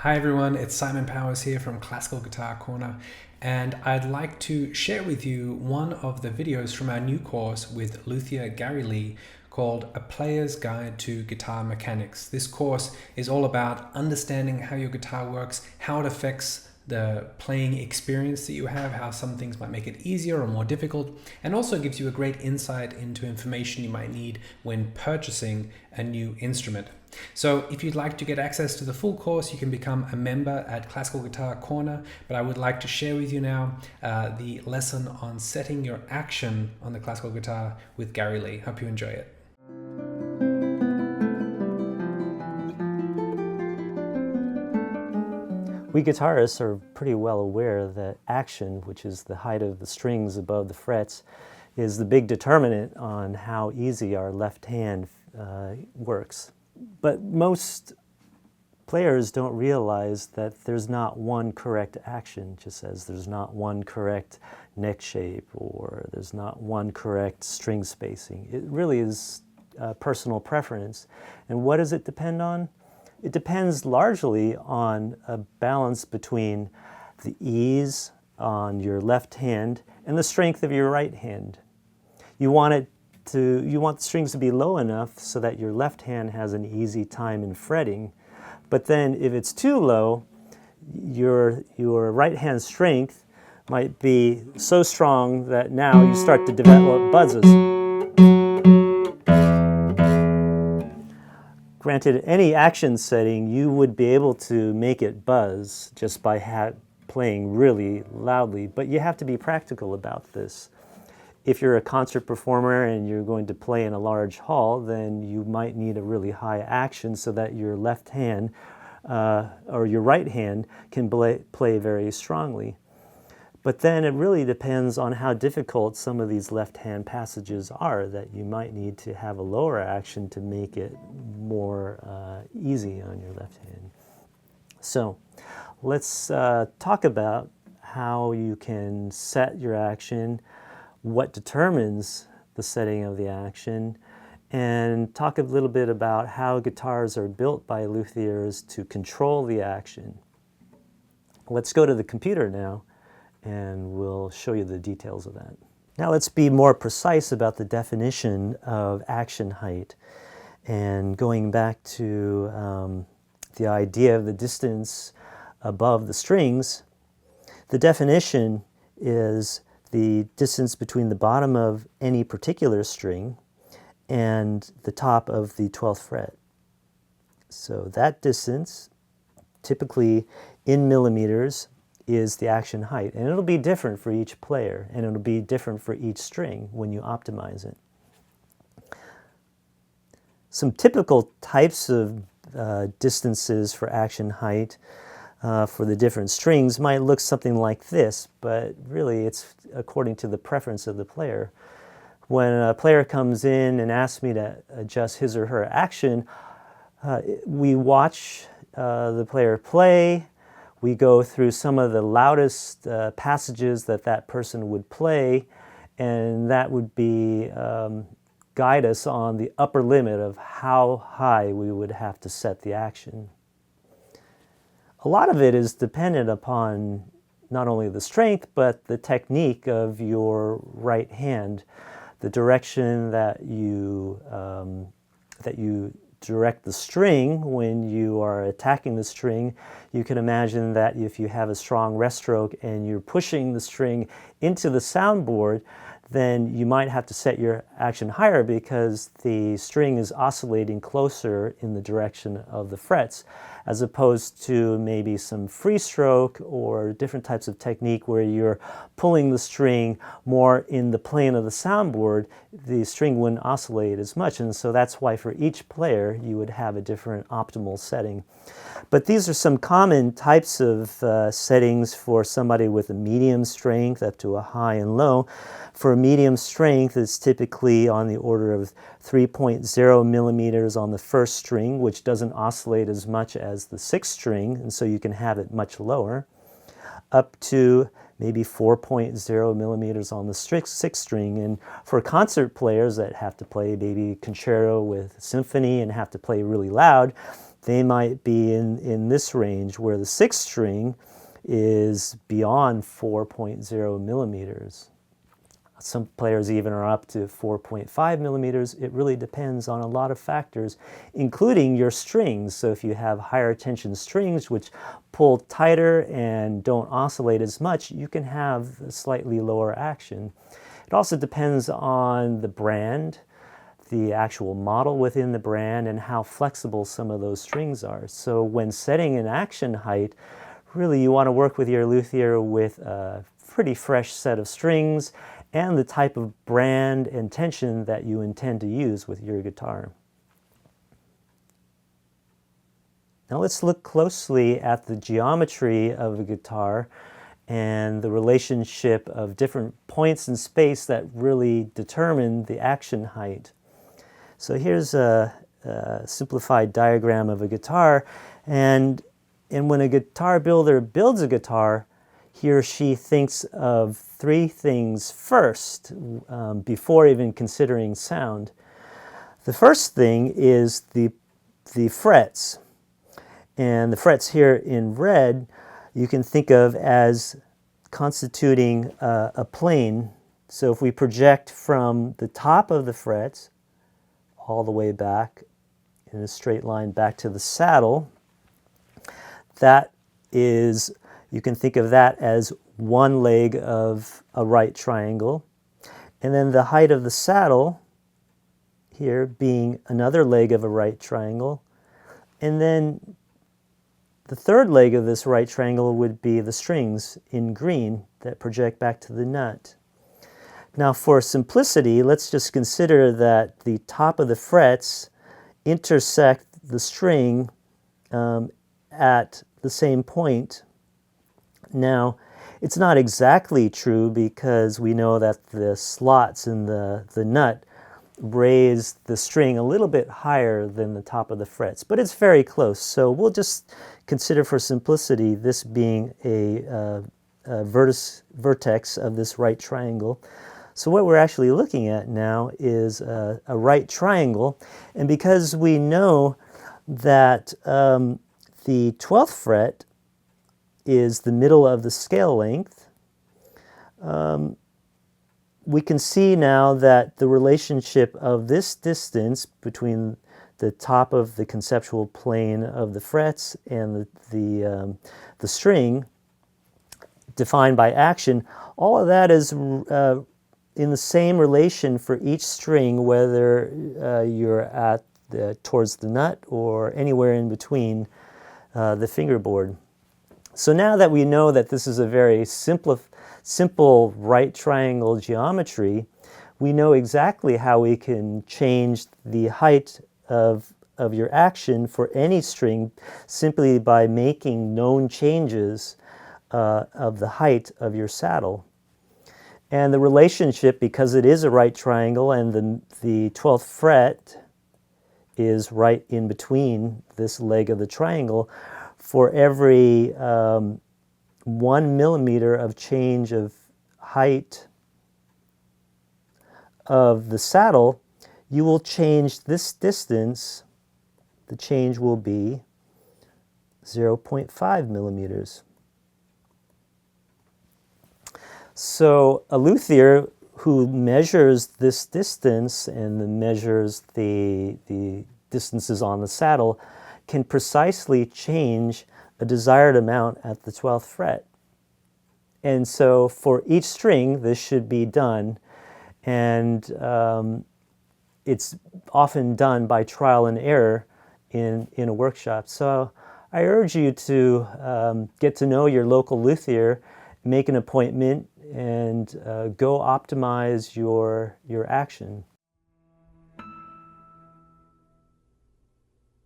Hi everyone, it's Simon Powers here from Classical Guitar Corner, and I'd like to share with you one of the videos from our new course with luthier Gary Lee called A Player's Guide to Guitar Mechanics. This course is all about understanding how your guitar works, how it affects the playing experience that you have, how some things might make it easier or more difficult, and also gives you a great insight into information you might need when purchasing a new instrument. So if you'd like to get access to the full course, you can become a member at Classical Guitar Corner, but I would like to share with you now the lesson on setting your action on the classical guitar with Gary Lee. Hope you enjoy it. We guitarists are pretty well aware that action, which is the height of the strings above the frets, is the big determinant on how easy our left hand works. But most players don't realize that there's not one correct action, just as there's not one correct neck shape or there's not one correct string spacing. It really is personal preference. And what does it depend on? It depends largely on a balance between the ease on your left hand and the strength of your right hand. You want the strings to be low enough so that your left hand has an easy time in fretting. But then if it's too low, your right hand strength might be so strong that now you start to develop buzzes. Granted, any action setting, you would be able to make it buzz just by playing really loudly, but you have to be practical about this. If you're a concert performer and you're going to play in a large hall, then you might need a really high action so that your left hand or your right hand can play very strongly. But then it really depends on how difficult some of these left-hand passages are, that you might need to have a lower action to make it more easy on your left hand. So let's talk about how you can set your action, what determines the setting of the action, and talk a little bit about how guitars are built by luthiers to control the action. Let's go to the computer now, and we'll show you the details of that. Now let's be more precise about the definition of action height. And going back to the idea of the distance above the strings, the definition is the distance between the bottom of any particular string and the top of the 12th fret. So that distance, typically in millimeters, is the action height. And it'll be different for each player, and it'll be different for each string when you optimize it. Some typical types of distances for action height for the different strings might look something like this, but really it's according to the preference of the player. When a player comes in and asks me to adjust his or her action, we watch the player play. We go through some of the loudest passages that person would play, and that would be guide us on the upper limit of how high we would have to set the action. A lot of it is dependent upon not only the strength, but the technique of your right hand, the direction that you direct the string when you are attacking the string. You can imagine that if you have a strong rest stroke and you're pushing the string into the soundboard, then you might have to set your action higher because the string is oscillating closer in the direction of the frets, as opposed to maybe some free stroke or different types of technique where you're pulling the string more in the plane of the soundboard. The string wouldn't oscillate as much, and so that's why for each player you would have a different optimal setting. But these are some common types of settings for somebody with a medium strength up to a high and low. For medium strength, it's typically on the order of 3.0 millimeters on the first string, which doesn't oscillate as much as the sixth string, and so you can have it much lower, up to maybe 4.0 millimeters on the sixth string. And for concert players that have to play maybe concerto with symphony and have to play really loud, they might be in this range, where the sixth string is beyond 4.0 millimeters. Some players even are up to 4.5 millimeters. It really depends on a lot of factors, including your strings. So if you have higher tension strings which pull tighter and don't oscillate as much, you can have a slightly lower action. It also depends on the brand, the actual model within the brand, and how flexible some of those strings are. So when setting an action height, really you want to work with your luthier with a pretty fresh set of strings and the type of brand and tension that you intend to use with your guitar. Now let's look closely at the geometry of a guitar and the relationship of different points in space that really determine the action height. So here's a simplified diagram of a guitar, and when a guitar builder builds a guitar, he or she thinks of three things first before even considering sound. The first thing is the frets. And the frets here in red you can think of as constituting a plane. So if we project from the top of the frets all the way back in a straight line back to the saddle, that is, you can think of that as one leg of a right triangle. And then the height of the saddle here being another leg of a right triangle. And then the third leg of this right triangle would be the strings in green that project back to the nut. Now for simplicity, let's just consider that the top of the frets intersect the string at the same point. Now, it's not exactly true because we know that the slots in the nut raise the string a little bit higher than the top of the frets, but it's very close. So we'll just consider for simplicity this being a vertex of this right triangle. So what we're actually looking at now is a right triangle, and because we know that the 12th fret is the middle of the scale length, we can see now that the relationship of this distance between the top of the conceptual plane of the frets and the string defined by action, all of that is in the same relation for each string, whether you're at towards the nut or anywhere in between the fingerboard. So now that we know that this is a very simple right triangle geometry, we know exactly how we can change the height of your action for any string simply by making known changes of the height of your saddle. And the relationship, because it is a right triangle and the 12th fret is right in between this leg of the triangle, for every 1 millimeter of change of height of the saddle, you will change this distance. The change will be 0.5 millimeters. So a luthier who measures this distance and then measures the distances on the saddle can precisely change a desired amount at the 12th fret. And so for each string, this should be done, and it's often done by trial and error in a workshop. So I urge you to get to know your local luthier, make an appointment, and go optimize your action.